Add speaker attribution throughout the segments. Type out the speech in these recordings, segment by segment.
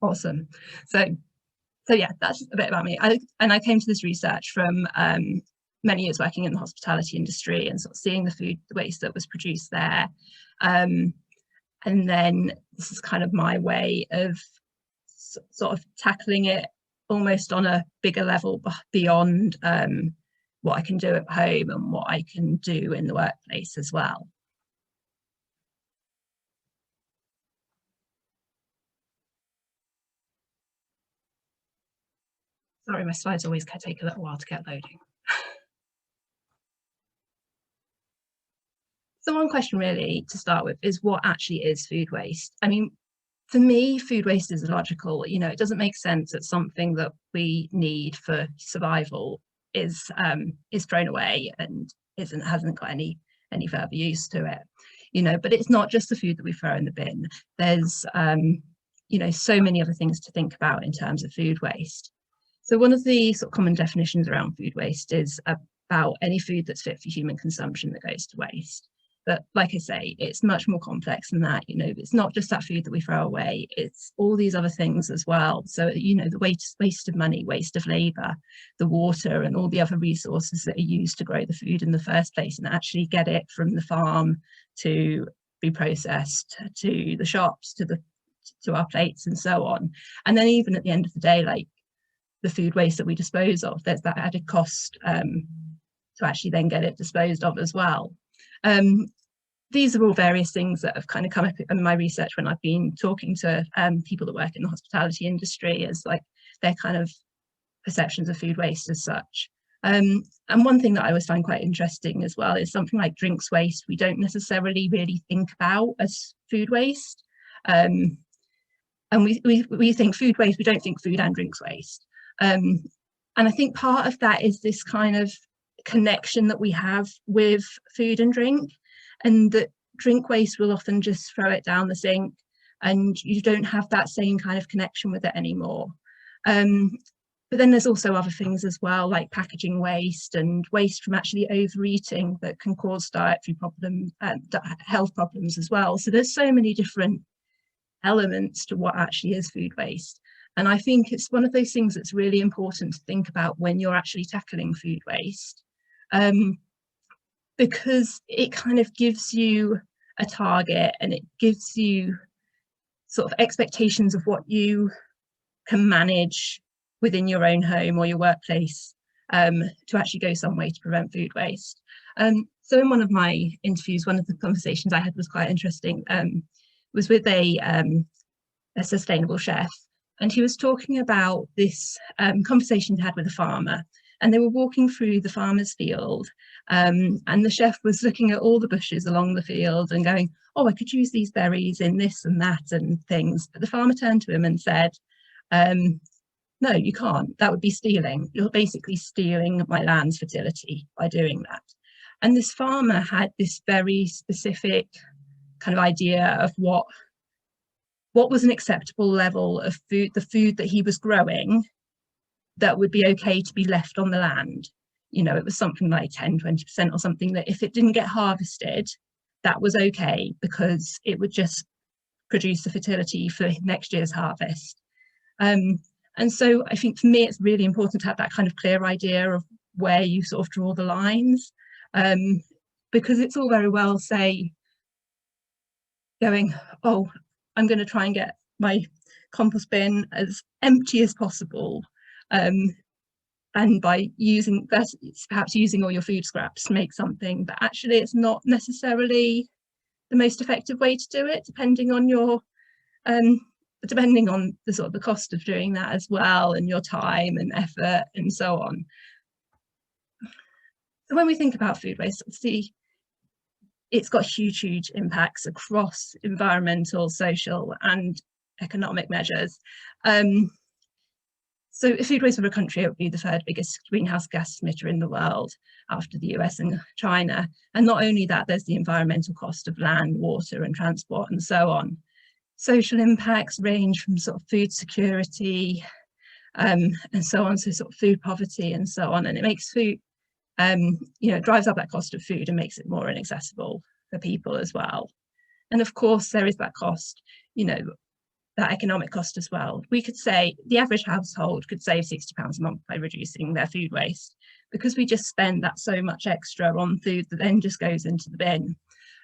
Speaker 1: Awesome. So yeah, that's just a bit about me. I came to this research from many years working in the hospitality industry and sort of seeing the food waste that was produced there. And then this is kind of my way of sort of tackling it almost on a bigger level beyond what I can do at home and what I can do in the workplace as well. Sorry, my slides always take a little while to get loading. So one question really to start with is what actually is food waste? I mean, for me, food waste is illogical. You know, it doesn't make sense that something that we need for survival is thrown away and hasn't got any further use to it. You know, but it's not just the food that we throw in the bin. There's you know, so many other things to think about in terms of food waste. So one of the sort of common definitions around food waste is about any food that's fit for human consumption that goes to waste. But like I say, it's much more complex than that. You know, it's not just that food that we throw away, it's all these other things as well. So, you know, the waste of money, waste of labour, the water and all the other resources that are used to grow the food in the first place and actually get it from the farm to be processed to the shops, to our plates and so on. And then even at the end of the day, like the food waste that we dispose of, there's that added cost to actually then get it disposed of as well. These are all various things that have kind of come up in my research when I've been talking to people that work in the hospitality industry as like their kind of perceptions of food waste as such. And one thing that I always find quite interesting as well is something like drinks waste we don't necessarily really think about as food waste. And we think food waste, we don't think food and drinks waste. And I think part of that is this kind of connection that we have with food and drink, and that drink waste will often just throw it down the sink and you don't have that same kind of connection with it anymore. But then there's also other things as well, like packaging waste and waste from actually overeating that can cause dietary problems, health problems as well. So there's so many different elements to what actually is food waste. And I think it's one of those things that's really important to think about when you're actually tackling food waste, because it kind of gives you a target and it gives you sort of expectations of what you can manage within your own home or your workplace to actually go some way to prevent food waste. So in one of my interviews, one of the conversations I had was quite interesting, was with a sustainable chef. And he was talking about this conversation he had with a farmer, and they were walking through the farmer's field, and the chef was looking at all the bushes along the field and going, oh, I could use these berries in this and that and things. But the farmer turned to him and said, no, you can't. That would be stealing. You're basically stealing my land's fertility by doing that. And this farmer had this very specific kind of idea of what was an acceptable level of food, the food that he was growing, that would be okay to be left on the land. You know, it was something like 10-20% or something, that if it didn't get harvested, that was okay because it would just produce the fertility for next year's harvest. And so I think for me, it's really important to have that kind of clear idea of where you sort of draw the lines, because it's all very well, say, going, oh, I'm going to try and get my compost bin as empty as possible. And by perhaps using all your food scraps to make something, but actually it's not necessarily the most effective way to do it, depending on your depending on the sort of the cost of doing that as well, and your time and effort and so on. So when we think about food waste, obviously it's got huge impacts across environmental, social and economic measures. So if food waste of a country, it would be the third biggest greenhouse gas emitter in the world after the US and China. And not only that, there's the environmental cost of land, water and transport and so on. Social impacts range from sort of food security and so on, so sort of food poverty and so on. And it makes food, you know, it drives up that cost of food and makes it more inaccessible for people as well. And of course, there is that cost, you know, that economic cost as well. We could say the average household could save £60 a month by reducing their food waste, because we just spend that so much extra on food that then just goes into the bin.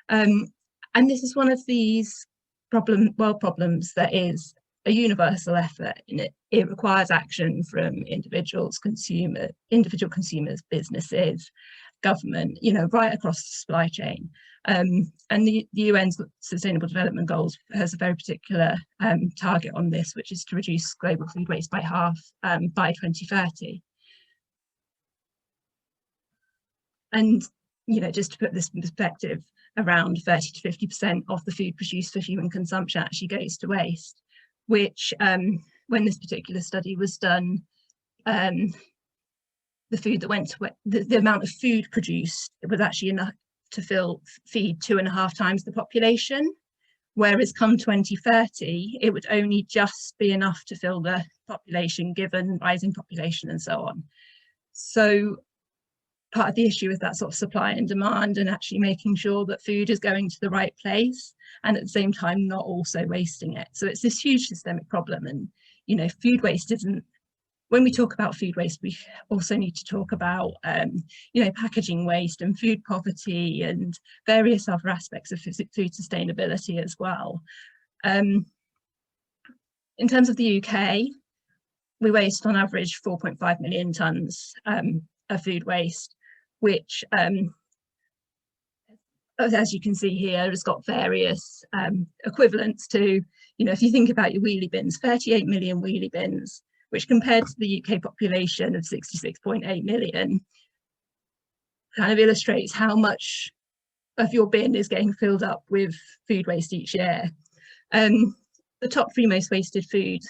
Speaker 1: And this is one of these world problems that is a universal effort, and it requires action from individual consumers, businesses, government, right across the supply chain. And the UN's Sustainable Development Goals has a very particular target on this, which is to reduce global food waste by half by 2030. And, just to put this in perspective, around 30 to 50% of the food produced for human consumption actually goes to waste, which when this particular study was done, the food that went to the amount of food produced, it was actually enough to feed 2.5 times the population, whereas come 2030 it would only just be enough to fill the population, given rising population and so on. So part of the issue is that sort of supply and demand, and actually making sure that food is going to the right place and at the same time not also wasting it. So it's this huge systemic problem. And food waste isn't, when we talk about food waste, we also need to talk about packaging waste and food poverty and various other aspects of food sustainability as well. In terms of the UK, we waste on average 4.5 million tonnes of food waste, which as you can see here, has got various equivalents to, if you think about your wheelie bins, 38 million wheelie bins, which compared to the UK population of 66.8 million, kind of illustrates how much of your bin is getting filled up with food waste each year. The top 3 most wasted food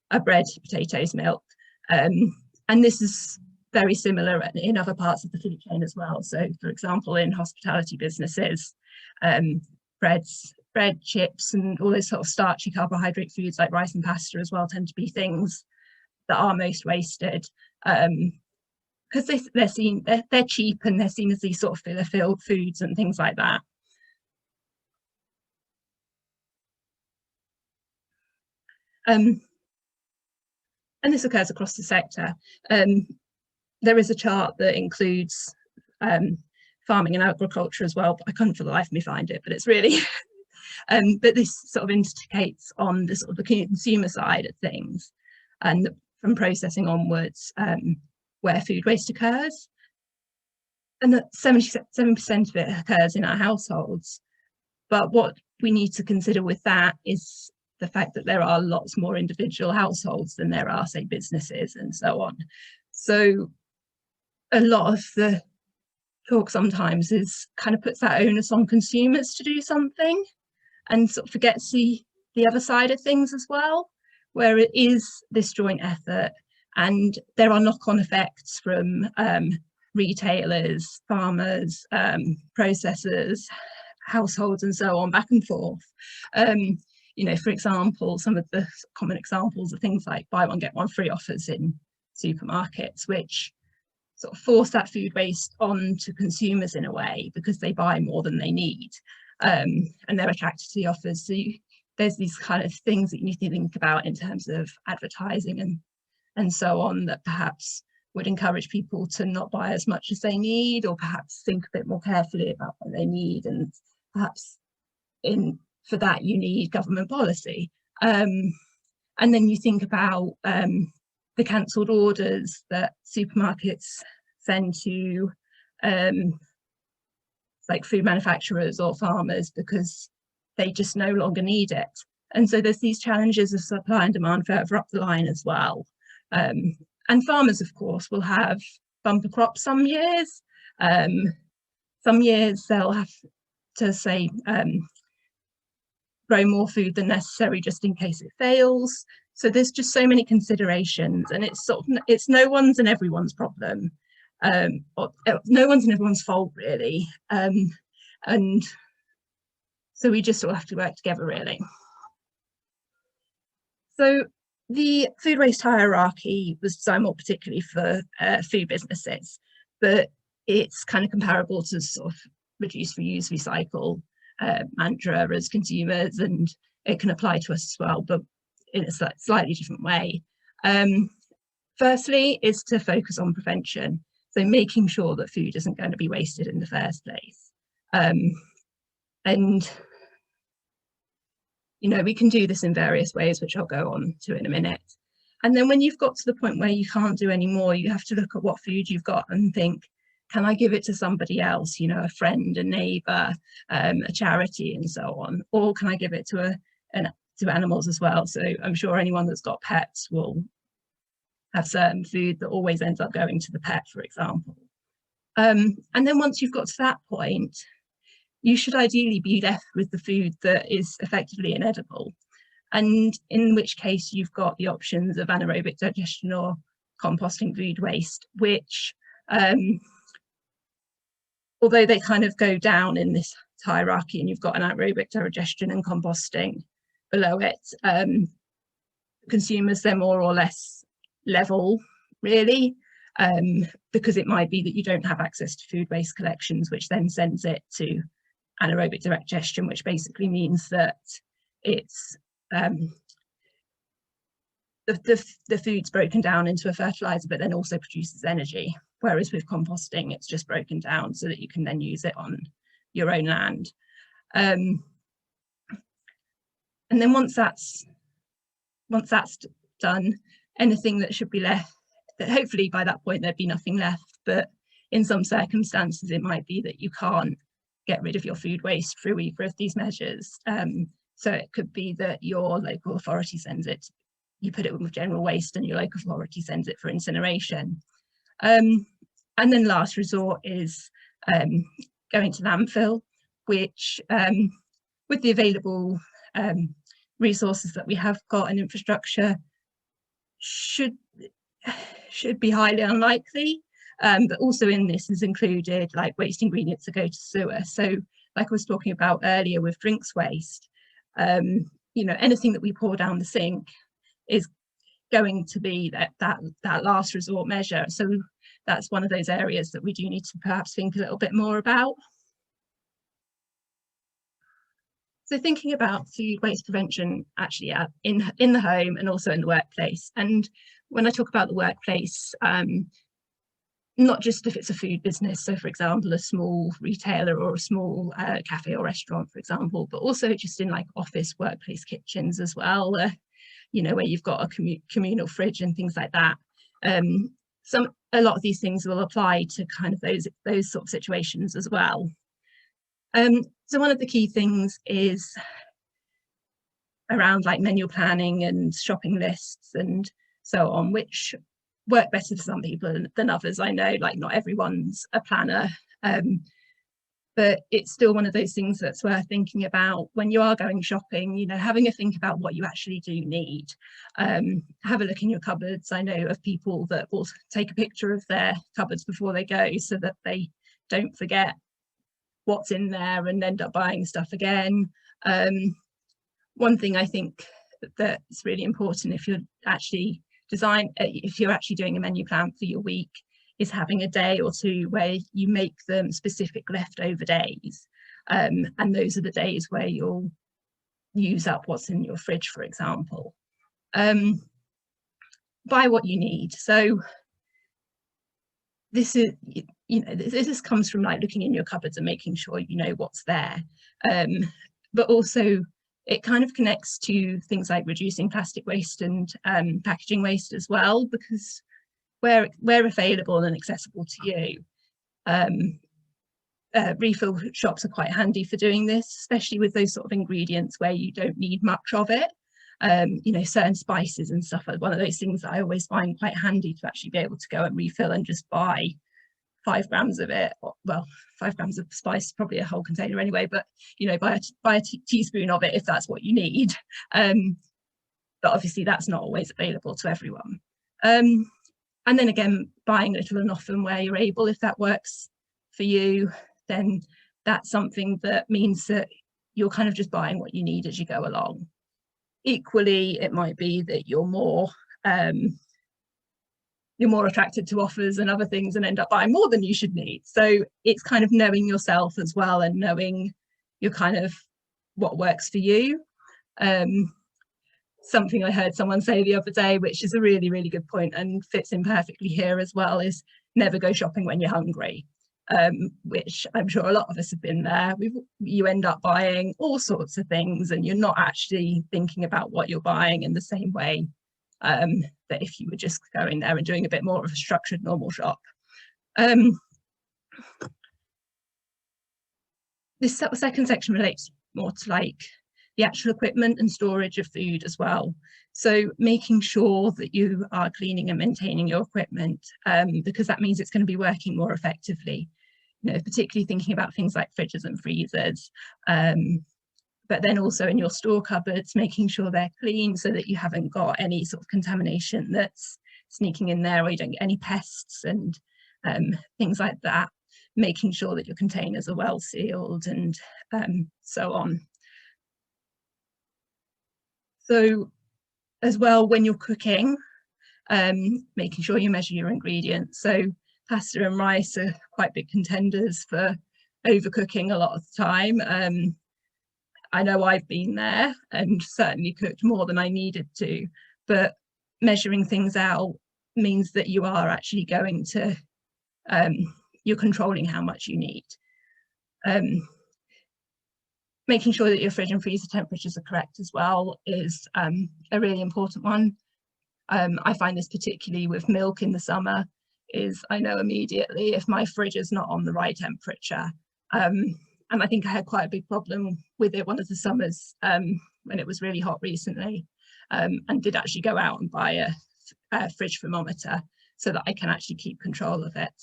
Speaker 1: are bread, potatoes, milk, and this is very similar in other parts of the food chain as well. So, for example, in hospitality businesses, bread, chips, and all those sort of starchy carbohydrate foods like rice and pasta as well tend to be things that are most wasted, because they're cheap and they're seen as these sort of filler-filled foods and things like that. And this occurs across the sector. There is a chart that includes farming and agriculture as well, but I couldn't for the life of me find it, but it's really but this sort of indicates on the sort of the consumer side of things, and from processing onwards, where food waste occurs, and that 77% of it occurs in our households. But what we need to consider with that is the fact that there are lots more individual households than there are, say, businesses and so on. So a lot of the talk sometimes is kind of puts that onus on consumers to do something, and sort of forgets the other side of things as well, where it is this joint effort, and there are knock-on effects from retailers, farmers, processors, households, and so on, back and forth. For example, some of the common examples are things like buy one, get one free offers in supermarkets, which sort of force that food waste on to consumers in a way, because they buy more than they need, and they're attracted to the offers. So there's these kind of things that you need to think about in terms of advertising and so on, that perhaps would encourage people to not buy as much as they need, or perhaps think a bit more carefully about what they need, and perhaps for that you need government policy. And then you think about the cancelled orders that supermarkets send to like food manufacturers or farmers, because they just no longer need it. And so there's these challenges of supply and demand further up the line as well. And farmers, of course, will have bumper crops some years. Some years they'll have to, say, grow more food than necessary just in case it fails. So there's just so many considerations, and it's no one's and everyone's problem, or no one's and everyone's fault, really. And so we just all have to work together, really. So the food waste hierarchy was designed more particularly for food businesses, but it's kind of comparable to sort of reduce, reuse, recycle mantra as consumers, and it can apply to us as well. But in a slightly different way. Firstly is to focus on prevention, so making sure that food isn't going to be wasted in the first place. And you know, we can do this in various ways, which I'll go on to in a minute. And then when you've got to the point where you can't do any more, you have to look at what food you've got and think, can I give it to somebody else, you know, a friend, a neighbour, a charity and so on, or can I give it to to animals as well? So I'm sure anyone that's got pets will have certain food that always ends up going to the pet, for example. And then once you've got to that point, you should ideally be left with the food that is effectively inedible, and in which case you've got the options of anaerobic digestion or composting food waste, which although they kind of go down in this hierarchy, and you've got anaerobic digestion and composting below it, consumers, they're more or less level, really, because it might be that you don't have access to food waste collections, which then sends it to anaerobic digestion, which basically means that it's the food's broken down into a fertilizer, but then also produces energy. Whereas with composting, it's just broken down so that you can then use it on your own land. And then once that's done, anything that should be left, that hopefully by that point there'd be nothing left, but in some circumstances it might be that you can't get rid of your food waste through either of these measures. So it could be that your local authority sends it, you put it with general waste and your local authority sends it for incineration. And then last resort is going to landfill, which with the available resources that we have got and infrastructure should be highly unlikely. But also in this is included like waste ingredients that go to sewer. So like I was talking about earlier with drinks waste, you know, anything that we pour down the sink is going to be that last resort measure. So that's one of those areas that we do need to perhaps think a little bit more about. So thinking about food waste prevention actually in the home and also in the workplace. And when I talk about the workplace, not just if it's a food business, so for example, a small retailer or a small cafe or restaurant, for example, but also just in like office workplace kitchens as well, you know, where you've got a communal fridge and things like that. A lot of these things will apply to kind of those sort of situations as well. So one of the key things is around like menu planning and shopping lists and so on, which work better for some people than others. I know like not everyone's a planner, but it's still one of those things that's worth thinking about when you are going shopping, you know, having a think about what you actually do need. Have a look in your cupboards. I know of people that will take a picture of their cupboards before they go so that they don't forget what's in there and end up buying stuff again. One thing I think that's really important if you're actually doing a menu plan for your week is having a day or two where you make them specific leftover days. And those are the days where you'll use up what's in your fridge, for example. Buy what you need. So this is, you know, this comes from like looking in your cupboards and making sure you know what's there. But also it kind of connects to things like reducing plastic waste and packaging waste as well, because where available and accessible to you, refill shops are quite handy for doing this, especially with those sort of ingredients where you don't need much of it. You know, certain spices and stuff are one of those things that I always find quite handy to actually be able to go and refill and just buy 5 grams of it. Well, 5 grams of spice is probably a whole container anyway, but you know, buy a teaspoon of it if that's what you need. But obviously that's not always available to everyone. And then again, buying little and often where you're able, if that works for you, then that's something that means that you're kind of just buying what you need as you go along. Equally, it might be that you're more attracted to offers and other things and end up buying more than you should need. So it's kind of knowing yourself as well and knowing your kind of what works for you. something I heard someone say the other day, which is a really, really good point and fits in perfectly here as well, is never go shopping when you're hungry. Which I'm sure a lot of us have been there. You end up buying all sorts of things and you're not actually thinking about what you're buying in the same way that if you were just going there and doing a bit more of a structured normal shop. This second section relates more to like the actual equipment and storage of food as well. So making sure that you are cleaning and maintaining your equipment, because that means it's going to be working more effectively. You know, particularly thinking about things like fridges and freezers, but then also in your store cupboards, making sure they're clean so that you haven't got any sort of contamination that's sneaking in there, or you don't get any pests and things like that. Making sure that your containers are well sealed and so on. So as well, when you're cooking, making sure you measure your ingredients. So pasta and rice are quite big contenders for overcooking a lot of the time. I know I've been there and certainly cooked more than I needed to, but measuring things out means that you are actually going to, you're controlling how much you need. Making sure that your fridge and freezer temperatures are correct as well is a really important one. I find this particularly with milk in the summer, is I know immediately if my fridge is not on the right temperature. And I think I had quite a big problem with it one of the summers when it was really hot recently, and did actually go out and buy a fridge thermometer so that I can actually keep control of it.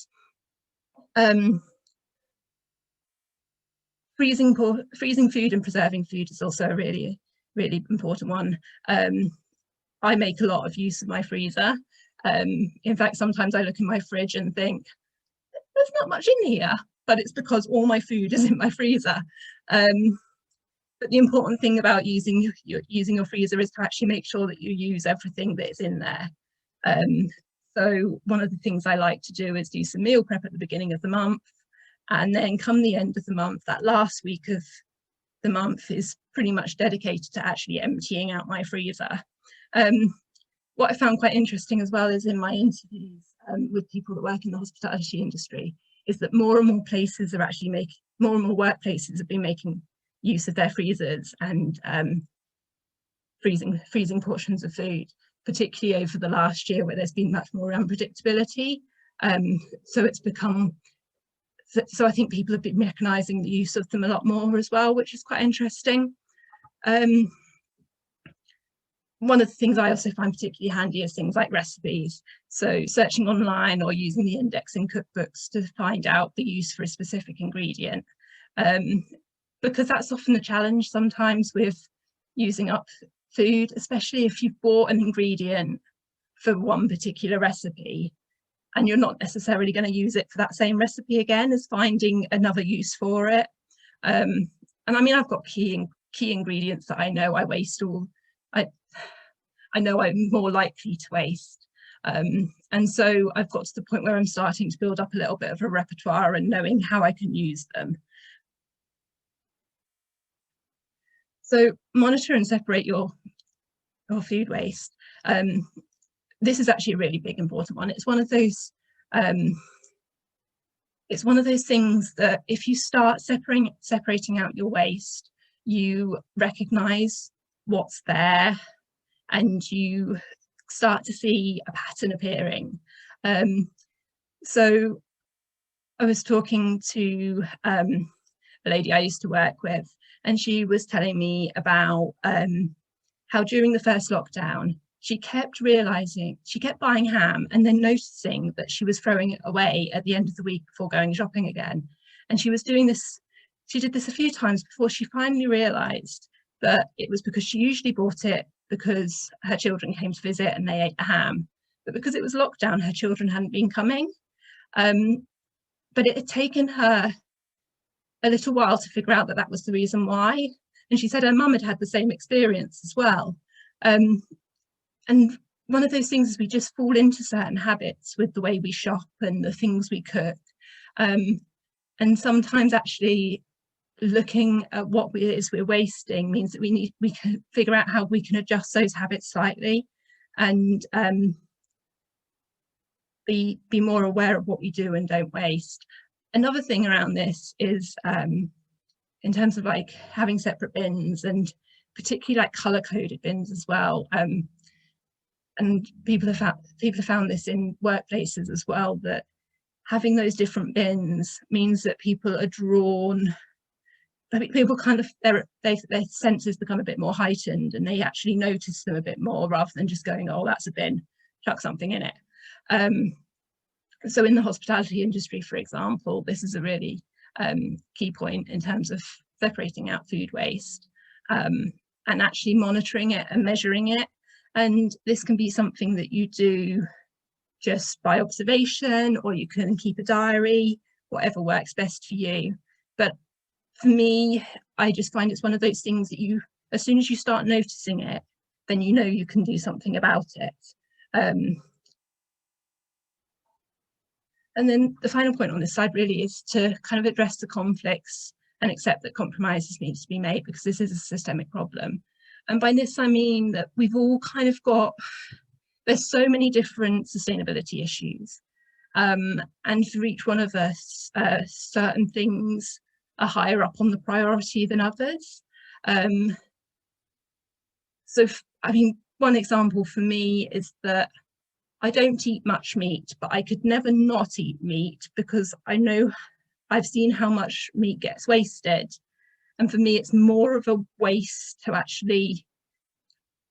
Speaker 1: Freezing food and preserving food is also a really, really important one. I make a lot of use of my freezer. In fact, sometimes I look in my fridge and think, there's not much in here, but it's because all my food is in my freezer. But the important thing about using your freezer is to actually make sure that you use everything that's in there. So one of the things I like to do is do some meal prep at the beginning of the month, and then come the end of the month, that last week of the month is pretty much dedicated to actually emptying out my freezer. What I found quite interesting as well is in my interviews with people that work in the hospitality industry, is that more and more places are actually more and more workplaces have been making use of their freezers and freezing portions of food, particularly over the last year where there's been much more unpredictability. So it's become, so I think people have been recognising the use of them a lot more as well, which is quite interesting. One of the things I also find particularly handy is things like recipes. So searching online or using the indexing cookbooks to find out the use for a specific ingredient. Because that's often the challenge sometimes with using up food, especially if you've bought an ingredient for one particular recipe and you're not necessarily going to use it for that same recipe again, as finding another use for it. And I mean, I've got key ingredients that I know I waste all. I know I'm more likely to waste. And so I've got to the point where I'm starting to build up a little bit of a repertoire and knowing how I can use them. So monitor and separate your food waste. This is actually a really big, important one. It's one of those things that if you start separating out your waste, you recognise what's there and you start to see a pattern appearing. So I was talking to a lady I used to work with, and she was telling me about how during the first lockdown, she kept buying ham and then noticing that she was throwing it away at the end of the week before going shopping again. And she was doing this, she did this a few times before she finally realised that it was because she usually bought it because her children came to visit and they ate the ham. But because it was lockdown, her children hadn't been coming. But it had taken her a little while to figure out that that was the reason why. And she said her mum had had the same experience as well. And one of those things is we just fall into certain habits with the way we shop and the things we cook. And sometimes actually looking at what it is we're wasting means that we can figure out how we can adjust those habits slightly, and be more aware of what we do and don't waste. Another thing around this is in terms of like having separate bins, and particularly like color coded bins as well. And people have found this in workplaces as well, that having those different bins means that people are drawn. I think people kind of, their senses become a bit more heightened, and they actually notice them a bit more rather than just going, oh, that's a bin, chuck something in it. So in the hospitality industry, for example, this is a really key point in terms of separating out food waste, and actually monitoring it and measuring it. And this can be something that you do just by observation, or you can keep a diary, whatever works best for you. But for me, I just find it's one of those things that you, as soon as you start noticing it, then you know you can do something about it. And then the final point on this side really is to kind of address the conflicts and accept that compromises need to be made, because this is a systemic problem. And by this, I mean that we've all kind of got, there's so many different sustainability issues. And for each one of us, certain things are higher up on the priority than others. So, I mean, one example for me is that I don't eat much meat, but I could never not eat meat, because I know I've seen how much meat gets wasted. And for me, it's more of a waste to actually,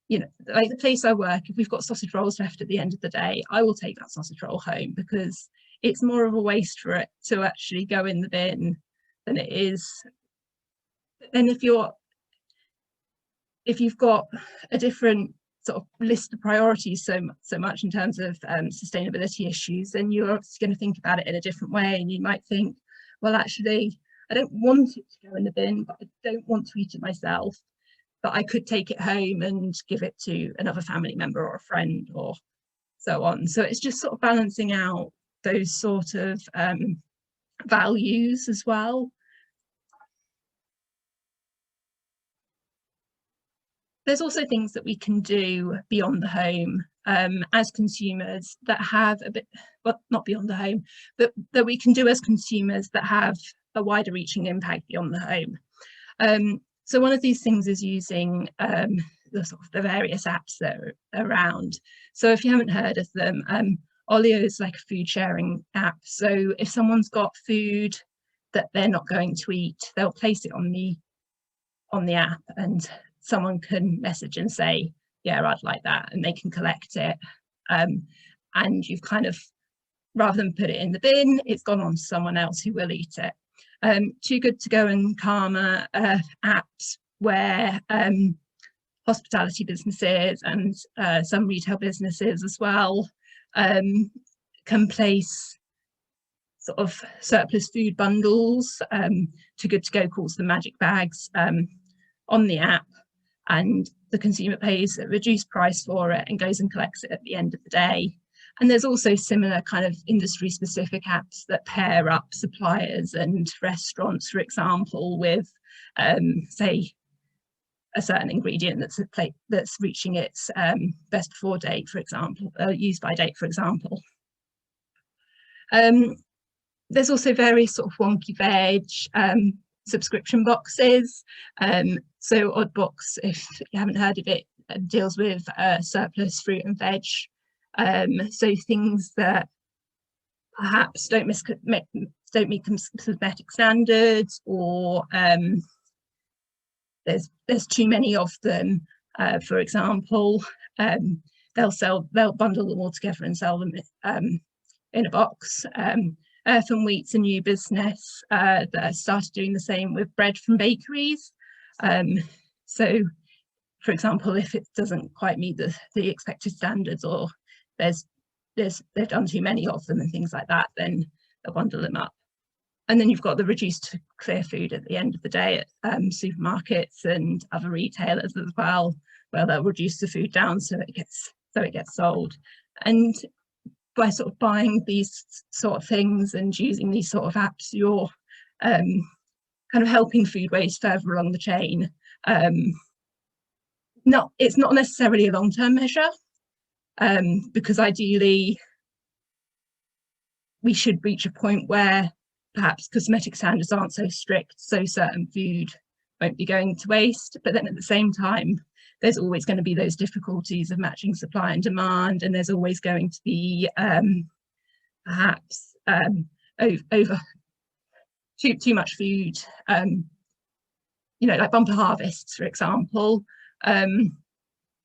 Speaker 1: you know, like the place I work, if we've got sausage rolls left at the end of the day, I will take that sausage roll home, because it's more of a waste for it to actually go in the bin than it is. And if you've got a different sort of list of priorities so much in terms of sustainability issues, then you're obviously going to think about it in a different way. And you might think, well, actually, I don't want it to go in the bin, but I don't want to eat it myself, but I could take it home and give it to another family member or a friend or so on. So it's just sort of balancing out those sort of values as well. There's also things that we can do beyond the home as consumers that have a bit, well, not beyond the home, but that we can do as consumers that have a wider reaching impact beyond the home. So one of these things is using the various apps that are around. So if you haven't heard of them, Olio is like a food sharing app. So if someone's got food that they're not going to eat, they'll place it on the app, and someone can message and say, yeah, I'd like that, and they can collect it. And you've kind of, rather than put it in the bin, it's gone on to someone else who will eat it. Too Good To Go and Karma apps where hospitality businesses and some retail businesses as well can place sort of surplus food bundles. Too Good To Go calls them magic bags on the app, and the consumer pays a reduced price for it and goes and collects it at the end of the day. And there's also similar kind of industry specific apps that pair up suppliers and restaurants, for example, with say a certain ingredient that's reaching its best before date, for example, use by date, for example. There's also various sort of wonky veg subscription boxes. So Oddbox, if you haven't heard of it, deals with surplus fruit and veg. So things that perhaps don't meet cosmetic standards, or there's too many of them. For example, they'll bundle them all together and sell them in a box. Earth and Wheat's a new business that started doing the same with bread from bakeries. So, for example, if it doesn't quite meet the expected standards, or they've done too many of them and things like that, then they'll bundle them up. And then you've got the reduced to clear food at the end of the day at supermarkets and other retailers as well, where they'll reduce the food down so it gets sold. And by sort of buying these sort of things and using these sort of apps, you're kind of helping food waste further along the chain. It's not necessarily a long-term measure, because ideally we should reach a point where perhaps cosmetic standards aren't so strict, so certain food won't be going to waste. But then at the same time, there's always going to be those difficulties of matching supply and demand, and there's always going to be perhaps over too much food, you know, like bumper harvests, for example. And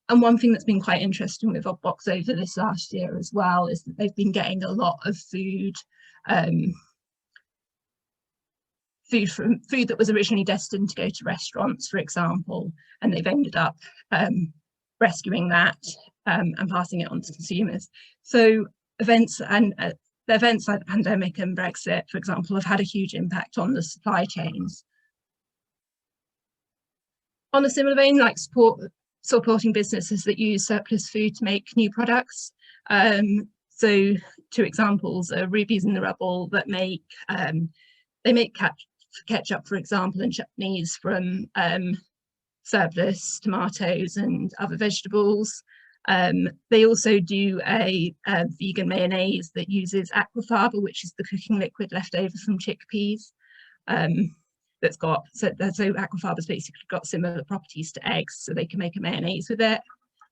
Speaker 1: one thing that's been quite interesting with Oddbox over this last year as well is that they've been getting a lot of food that was originally destined to go to restaurants, for example, and they've ended up rescuing that and passing it on to consumers. So events like the pandemic and Brexit, for example, have had a huge impact on the supply chains. On a similar vein, like supporting businesses that use surplus food to make new products. So two examples are Rubies and the Rubble that make they make ketchup, for example, and chutneys from surplus tomatoes and other vegetables. They also do a vegan mayonnaise that uses aquafaba, which is the cooking liquid left over from chickpeas. That's got, so aquafaba's basically got similar properties to eggs, so they can make a mayonnaise with it.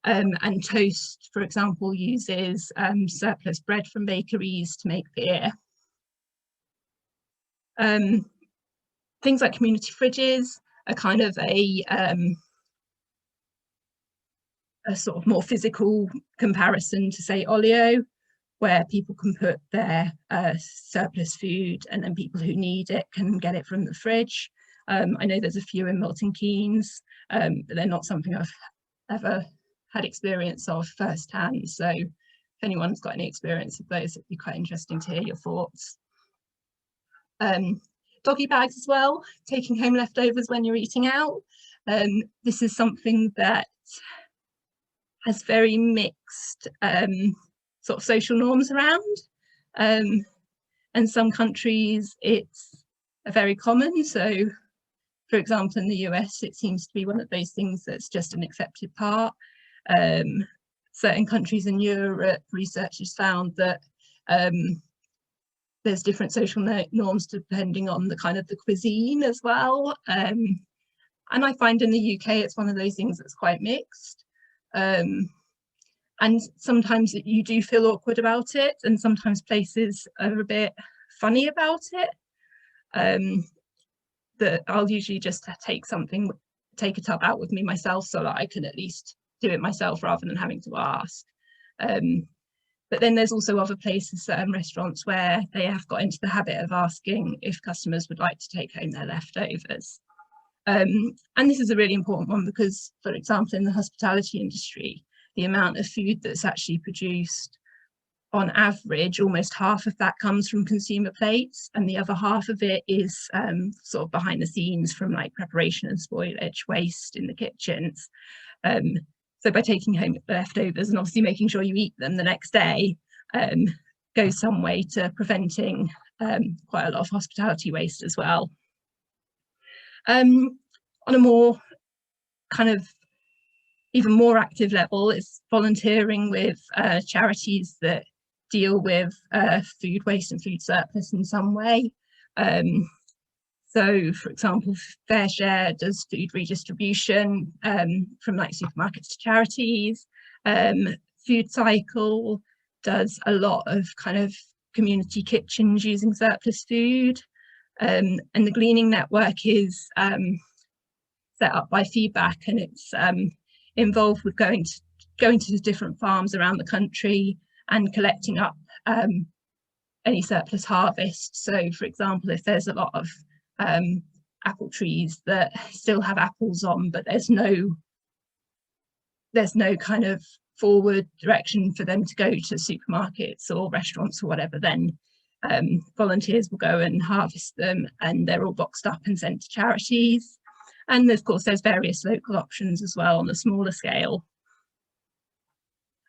Speaker 1: And Toast, for example, uses surplus bread from bakeries to make beer. Things like community fridges are kind of a sort of more physical comparison to, say, Olio, where people can put their surplus food and then people who need it can get it from the fridge. I know there's a few in Milton Keynes, but they're not something I've ever had experience of firsthand. So if anyone's got any experience of those, it'd be quite interesting to hear your thoughts. Doggy bags as well, taking home leftovers when you're eating out. This is something that has very mixed sort of social norms around. And some countries it's very common. So for example, in the US, it seems to be one of those things that's just an accepted part. Certain countries in Europe, researchers found that there's different social norms depending on the kind of the cuisine as well. And I find in the UK, it's one of those things that's quite mixed. And sometimes you do feel awkward about it, and sometimes places are a bit funny about it. That I'll usually just take a tub out with me myself so that I can at least do it myself rather than having to ask. But then there's also other places, restaurants, where they have got into the habit of asking if customers would like to take home their leftovers. And this is a really important one because, for example, in the hospitality industry, the amount of food that's actually produced, on average, almost half of that comes from consumer plates, and the other half of it is sort of behind the scenes from like preparation and spoilage, waste in the kitchens. So by taking home leftovers and obviously making sure you eat them the next day goes some way to preventing quite a lot of hospitality waste as well. On a more kind of even more active level is volunteering with charities that deal with food waste and food surplus in some way. So, for example, FareShare does food redistribution from like supermarkets to charities. Food Cycle does a lot of kind of community kitchens using surplus food. And the Gleaning Network is set up by feedback, and it's involved with going to different farms around the country and collecting up any surplus harvest. So, for example, if there's a lot of apple trees that still have apples on, but there's no kind of forward direction for them to go to supermarkets or restaurants or whatever, then volunteers will go and harvest them, and they're all boxed up and sent to charities. And of course, there's various local options as well on a smaller scale.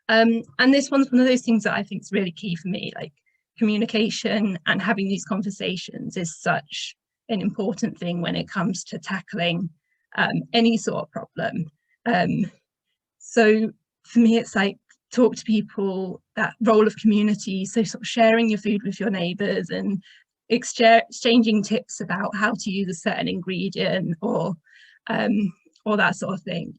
Speaker 1: And this one's one of those things that I think is really key for me, like communication and having these conversations is such an important thing when it comes to tackling any sort of problem. So for me, it's like, talk to people, that role of community, so sort of sharing your food with your neighbours and exchanging tips about how to use a certain ingredient or that sort of thing.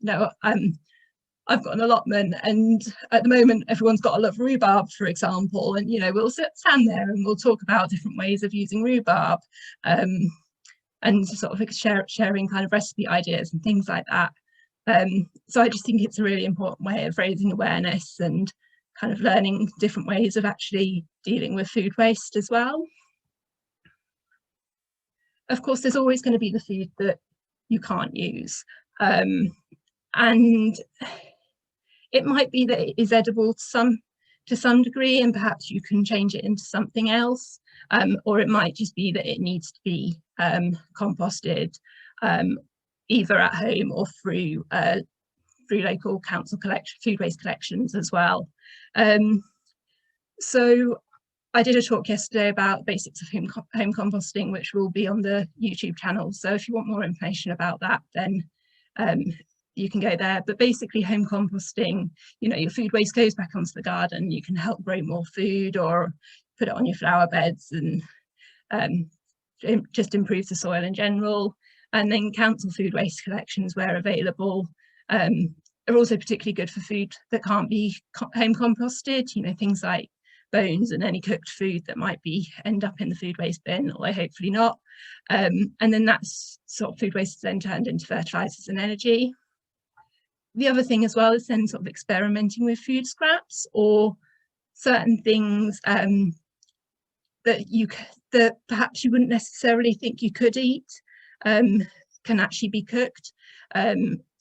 Speaker 1: I've got an allotment, and at the moment everyone's got a lot of rhubarb, for example, and we'll stand there and we'll talk about different ways of using rhubarb, and sort of sharing kind of recipe ideas and things like that. So I just think it's a really important way of raising awareness and kind of learning different ways of actually dealing with food waste as well. Of course, there's always going to be the food that you can't use, and it might be that it is edible to some degree, and perhaps you can change it into something else, or it might just be that it needs to be composted, either at home or through local council food waste collections as well. So I did a talk yesterday about basics of home composting, which will be on the YouTube channel. So if you want more information about that, then you can go there. But basically, home composting, your food waste goes back onto the garden. You can help grow more food or put it on your flower beds, and just improve the soil in general. And then council food waste collections, where available, are also particularly good for food that can't be home composted, things like bones and any cooked food that might end up in the food waste bin, although hopefully not. And then that's sort of food waste is then turned into fertilizers and energy. The other thing as well is then sort of experimenting with food scraps, or certain things that perhaps you wouldn't necessarily think you could eat, can actually be cooked.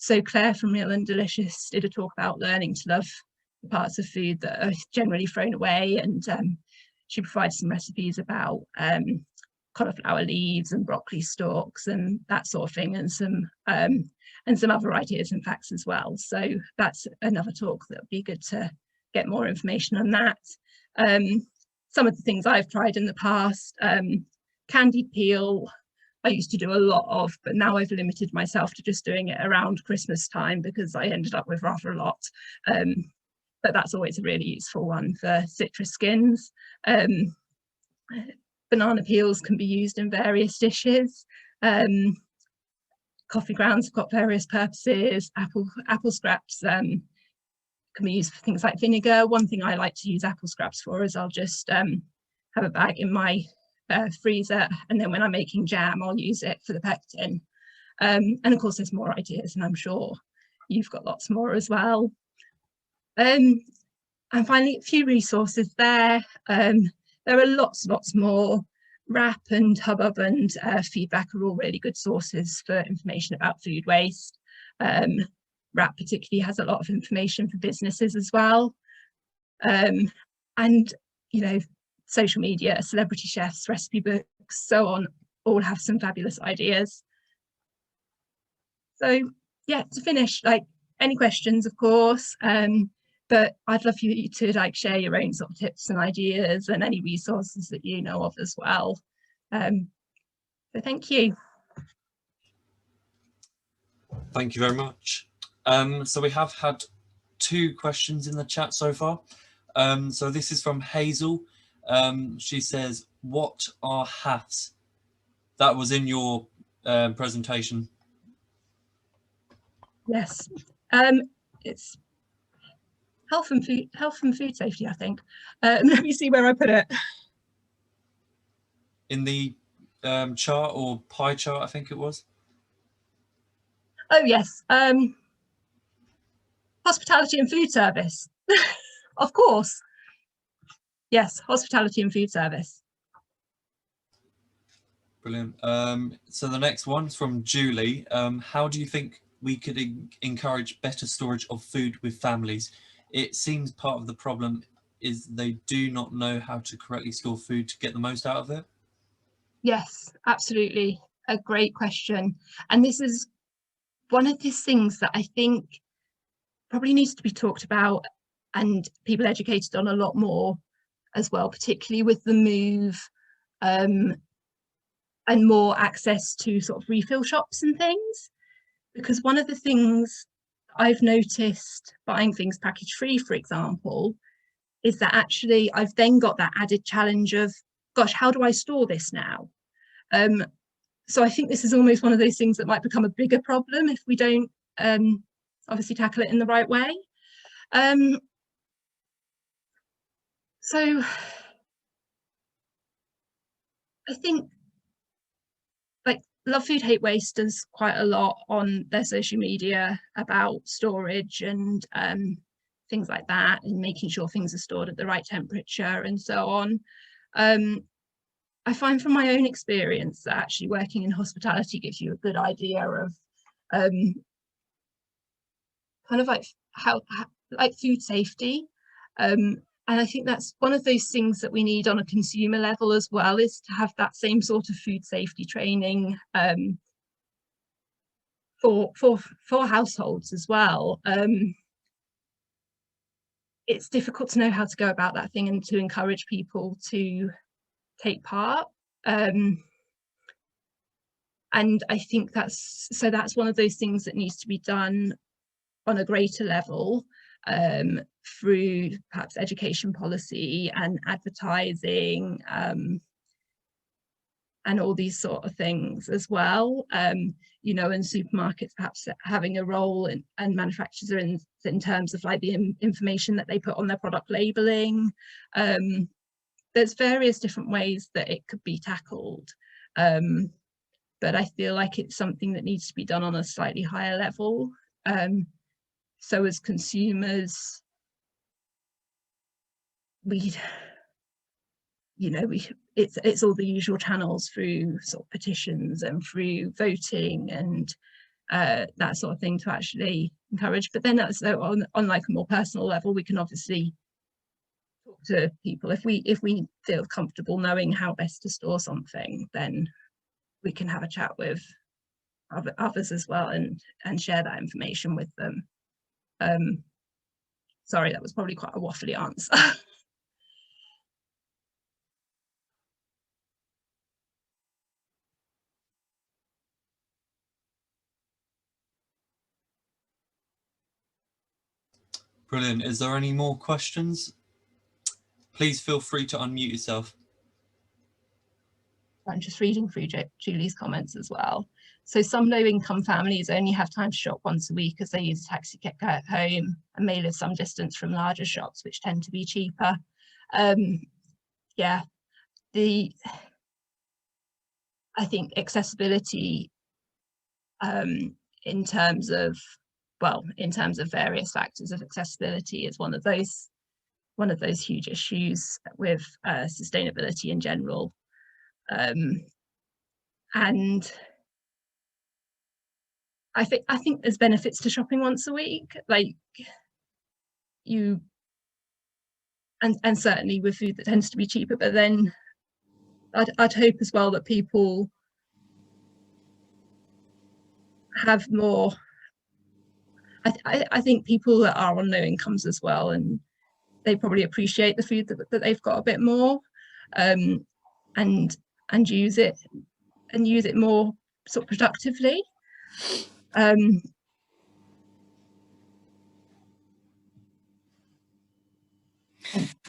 Speaker 1: So Claire from Real and Delicious did a talk about learning to love the parts of food that are generally thrown away, and she provided some recipes about cauliflower leaves and broccoli stalks and that sort of thing, and some other ideas and facts as well. So that's another talk that would be good to get more information on that. Some of the things I've tried in the past, candied peel, I used to do a lot of, but now I've limited myself to just doing it around Christmas time because I ended up with rather a lot. But that's always a really useful one for citrus skins. Banana peels can be used in various dishes. Coffee grounds have got various purposes. Apple scraps can be used for things like vinegar. One thing I like to use apple scraps for is I'll just have a bag in my freezer, and then when I'm making jam I'll use it for the pectin. And of course there's more ideas, and I'm sure you've got lots more as well. And finally, a few resources there. There are lots more. RAP and Hubbub and Feedback are all really good sources for information about food waste. RAP particularly has a lot of information for businesses as well. And social media, celebrity chefs, recipe books, so on, all have some fabulous ideas. So yeah, to finish, any questions, of course, but I'd love for you to share your own sort of tips and ideas and any resources that you know of as well. So thank you.
Speaker 2: Thank you very much. So we have had 2 questions in the chat so far. So this is from Hazel. She says, what are HAFs? That was in your presentation.
Speaker 1: Yes, it's health and food safety, I think. Let me see where I put it.
Speaker 2: In the chart or pie chart, I think it was.
Speaker 1: Oh yes, hospitality and food service. Of course. Yes, hospitality and food service.
Speaker 2: Brilliant. So the next one's from Julie. How do you think we could encourage better storage of food with families? It seems part of the problem is they do not know how to correctly store food to get the most out of it.
Speaker 1: Yes, absolutely. A great question. And this is one of these things that I think probably needs to be talked about and people educated on a lot more as well, particularly with the move and more access to sort of refill shops and things. Because one of the things I've noticed buying things package free, for example, is that actually I've then got that added challenge of, gosh, how do I store this now? So I think this is almost one of those things that might become a bigger problem if we don't obviously tackle it in the right way. So I think, like, Love Food Hate Waste does quite a lot on their social media about storage and things like that, and making sure things are stored at the right temperature and so on. I find from my own experience that actually working in hospitality gives you a good idea of kind of like how like food safety. And I think that's one of those things that we need on a consumer level as well, is to have that same sort of food safety training for households as well. It's difficult to know how to go about that thing and to encourage people to take part. And I think that's one of those things that needs to be done on a greater level, through perhaps education policy and advertising, and all these sort of things as well. You know, and supermarkets perhaps having a role and manufacturers in terms of like the information that they put on their product labeling. There's various different ways that it could be tackled, but I feel like it's something that needs to be done on a slightly higher level. So as consumers, it's all the usual channels through sort of petitions and through voting and that sort of thing to actually encourage. But then that's on like a more personal level, we can obviously talk to people. If we feel comfortable knowing how best to store something, then we can have a chat with others as well and share that information with them. Sorry, that was probably quite a waffly answer.
Speaker 2: Brilliant. Is there any more questions? Please feel free to unmute yourself.
Speaker 1: I'm just reading through Julie's comments as well. So some low-income families only have time to shop once a week as they use a taxi to get home and may live some distance from larger shops, which tend to be cheaper. Yeah, I think accessibility in terms of various factors of accessibility is one of those huge issues with sustainability in general. And I think there's benefits to shopping once a week, like and certainly with food that tends to be cheaper, but then I'd hope as well that people have more. I think people that are on low incomes as well, and they probably appreciate the food that they've got a bit more, and use it more sort of productively.
Speaker 3: Hi,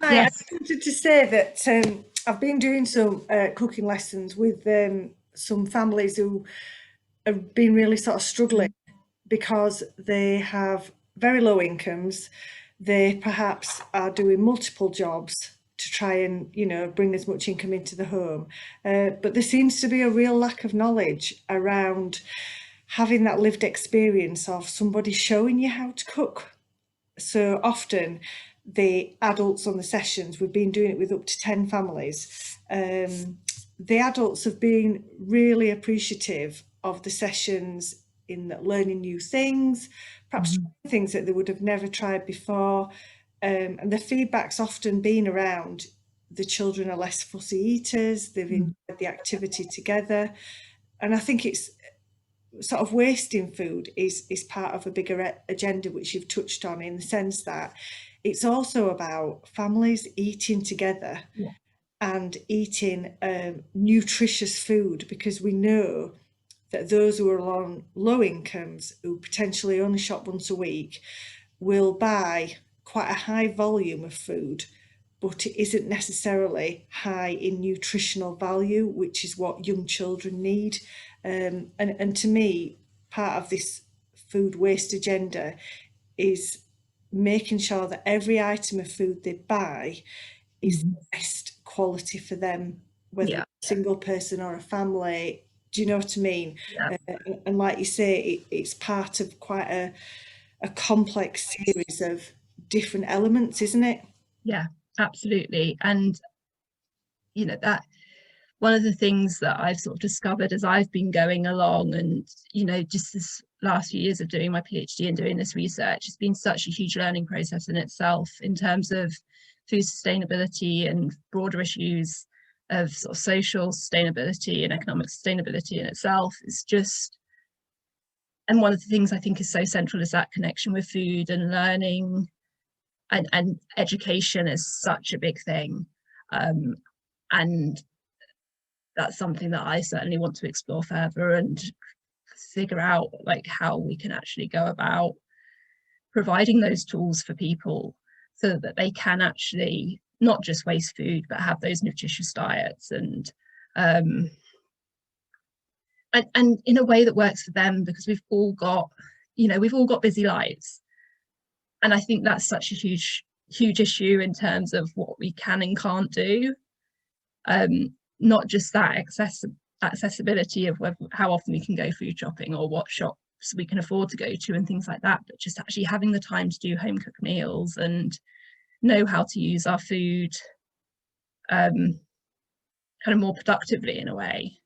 Speaker 1: Yes.
Speaker 3: I wanted to say that I've been doing some cooking lessons with some families who have been really sort of struggling because they have very low incomes. They perhaps are doing multiple jobs to try and, you know, bring as much income into the home. But there seems to be a real lack of knowledge around having that lived experience of somebody showing you how to cook. So often the adults on the sessions, we've been doing it with up to 10 families, the adults have been really appreciative of the sessions in learning new things, perhaps things that they would have never tried before. And the feedback's often been around the children are less fussy eaters, they've enjoyed the activity together. And I think it's sort of wasting food is part of a bigger agenda, which you've touched on, in the sense that it's also about families eating together. and eating nutritious food, because we know that those who are on low incomes, who potentially only shop once a week, will buy quite a high volume of food, but it isn't necessarily high in nutritional value, which is what young children need. And to me, part of this food waste agenda is making sure that every item of food they buy is the best quality for them, whether
Speaker 1: Yeah.
Speaker 3: it's a single person or a family. Do you know what I mean?
Speaker 1: Yeah.
Speaker 3: And like you say, it's part of quite a complex series of different elements, isn't it?
Speaker 1: Yeah, absolutely. And you know, that one of the things that I've sort of discovered as I've been going along, and you know, just this last few years of doing my PhD and doing this research, has been such a huge learning process in itself in terms of food sustainability and broader issues of sort of social sustainability and economic sustainability in itself. Is just, and one of the things I think is so central is that connection with food and learning, and education is such a big thing. And that's something that I certainly want to explore further and figure out like how we can actually go about providing those tools for people so that they can actually not just waste food but have those nutritious diets, and in a way that works for them, because we've all got, you know, we've all got busy lives, and I think that's such a huge issue in terms of what we can and can't do. Not just that accessibility of how often we can go food shopping or what shops we can afford to go to and things like that, but just actually having the time to do home cooked meals and know how to use our food kind of more productively in a way.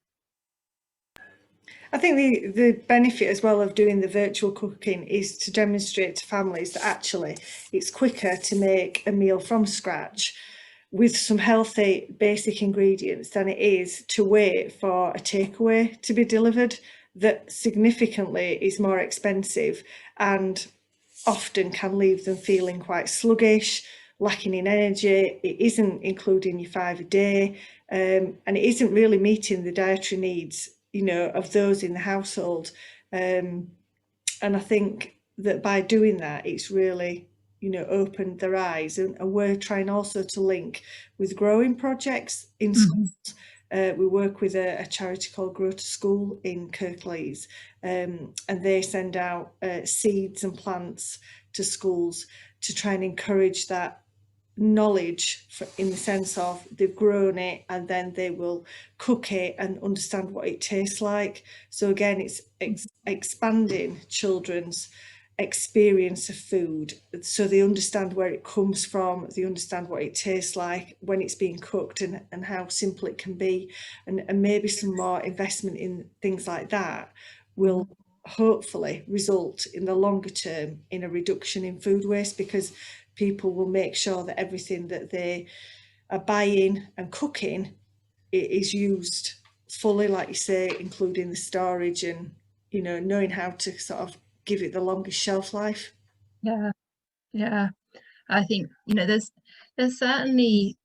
Speaker 3: I think the benefit as well of doing the virtual cooking is to demonstrate to families that actually it's quicker to make a meal from scratch with some healthy basic ingredients than it is to wait for a takeaway to be delivered that significantly is more expensive and often can leave them feeling quite sluggish, lacking in energy. It isn't including your 5 a day, and it isn't really meeting the dietary needs, you know, of those in the household. And I think that by doing that, it's really, you know, opened their eyes. And we're trying also to link with growing projects in schools. We work with a charity called Grow to School in Kirklees, and they send out seeds and plants to schools to try and encourage that knowledge in the sense of they've grown it and then they will cook it and understand what it tastes like. So again, it's expanding children's experience of food so they understand where it comes from, they understand what it tastes like when it's being cooked, and how simple it can be, and maybe some more investment in things like that will hopefully result in the longer term in a reduction in food waste, because people will make sure that everything that they are buying and cooking is used fully, like you say, including the storage and, you know, knowing how to sort of give it the longest shelf life.
Speaker 1: Yeah, I think, you know, there's certainly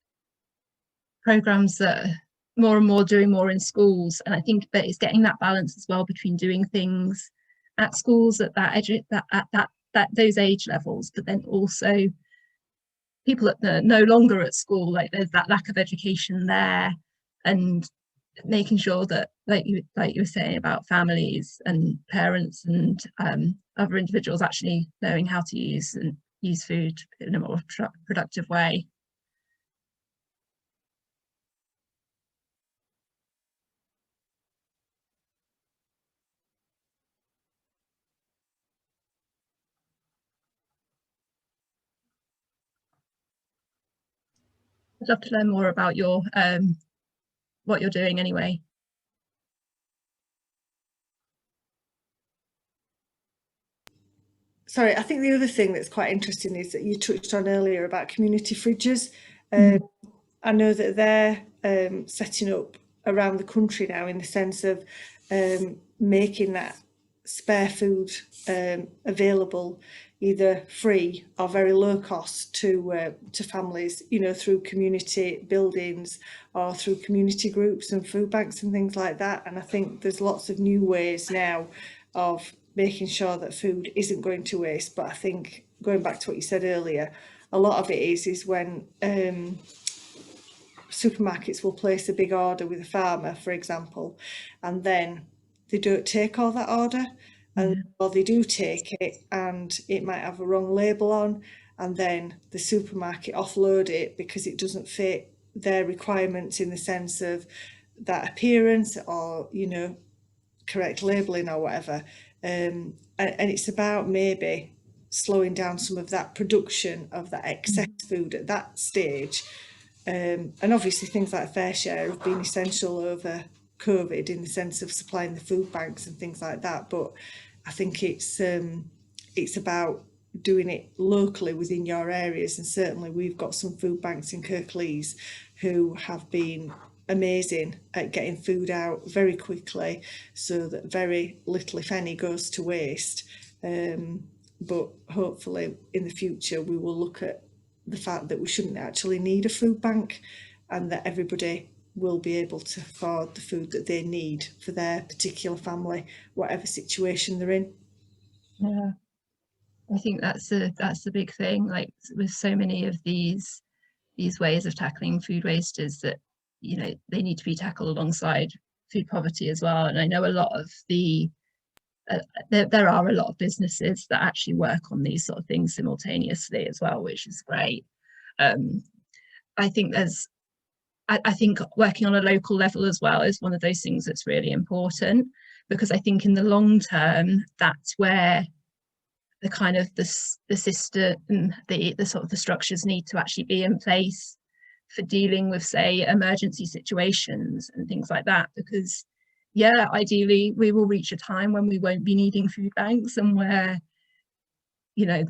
Speaker 1: programs that are more and more doing more in schools, and I think that it's getting that balance as well between doing things at schools at those age levels, but then also people that are no longer at school, like there's that lack of education there, and making sure that, like you were saying about families and parents and other individuals actually knowing how to use food in a more productive way. I'd love to learn more about your what you're doing anyway.
Speaker 3: Sorry, I think the other thing that's quite interesting is that you touched on earlier about community fridges. I know that they're setting up around the country now in the sense of making that spare food available either free or very low cost to families, you know, through community buildings or through community groups and food banks and things like that. And I think there's lots of new ways now of making sure that food isn't going to waste. But I think, going back to what you said earlier, a lot of it is when supermarkets will place a big order with a farmer, for example, and then they don't take all that order, and or they do take it and it might have a wrong label on, and then the supermarket offload it because it doesn't fit their requirements in the sense of that appearance or, you know, correct labelling or whatever. And it's about maybe slowing down some of that production of that excess food at that stage. And obviously things like Fair Share have been essential over COVID in the sense of supplying the food banks and things like that. But I think it's about doing it locally within your areas. And certainly we've got some food banks in Kirklees who have been amazing at getting food out very quickly so that very little, if any, goes to waste. But hopefully in the future we will look at the fact that we shouldn't actually need a food bank and that everybody will be able to afford the food that they need for their particular family, whatever situation they're in.
Speaker 1: Yeah, I think that's the big thing, like with so many of these ways of tackling food waste, is that, you know, they need to be tackled alongside food poverty as well. And I know a lot of there are a lot of businesses that actually work on these sort of things simultaneously as well, which is great. I think I think working on a local level as well is one of those things that's really important, because I think in the long term, that's where the kind of the system, the sort of the structures need to actually be in place for dealing with, say, emergency situations and things like that. Because yeah, ideally we will reach a time when we won't be needing food banks and where, you know,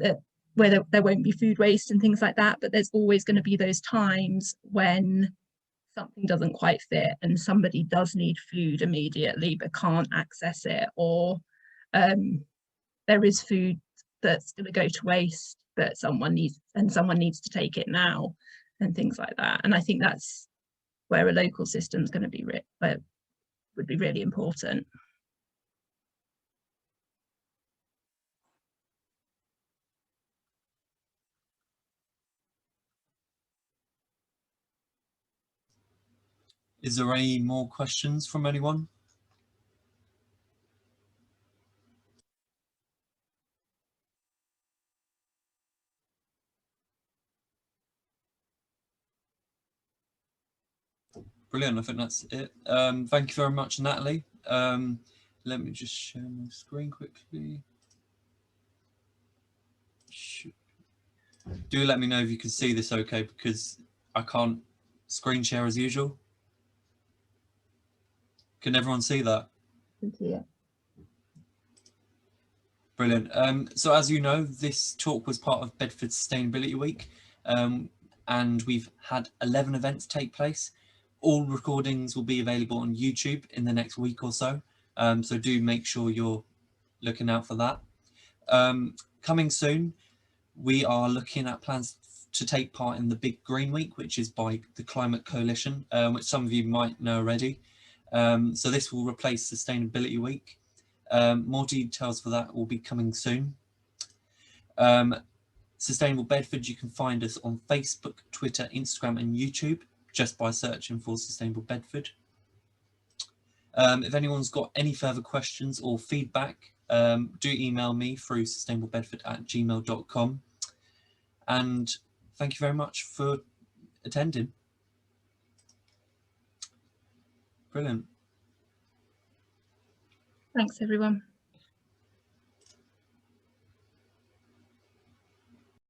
Speaker 1: where there won't be food waste and things like that. But there's always going to be those times when something doesn't quite fit and somebody does need food immediately but can't access it, or there is food that's going to go to waste but someone needs to take it now and things like that. And I think that's where a local system is going to be would be really important.
Speaker 2: Is there any more questions from anyone? Brilliant, I think that's it. Thank you very much, Natalie. Let me just share my screen quickly. Do let me know if you can see this okay, because I can't screen share as usual. Can everyone see that?
Speaker 1: Yeah.
Speaker 2: Brilliant. So as you know, this talk was part of Bedford Sustainability Week, and we've had 11 events take place. All recordings will be available on YouTube in the next week or so, so do make sure you're looking out for that. Coming soon, we are looking at plans to take part in the Big Green Week, which is by the Climate Coalition, which some of you might know already. So this will replace Sustainability Week. More details for that will be coming soon. Sustainable Bedford, you can find us on Facebook, Twitter, Instagram and YouTube just by searching for Sustainable Bedford. If anyone's got any further questions or feedback, do email me through sustainablebedford@gmail.com. And thank you very much for attending. Brilliant.
Speaker 1: Thanks, everyone.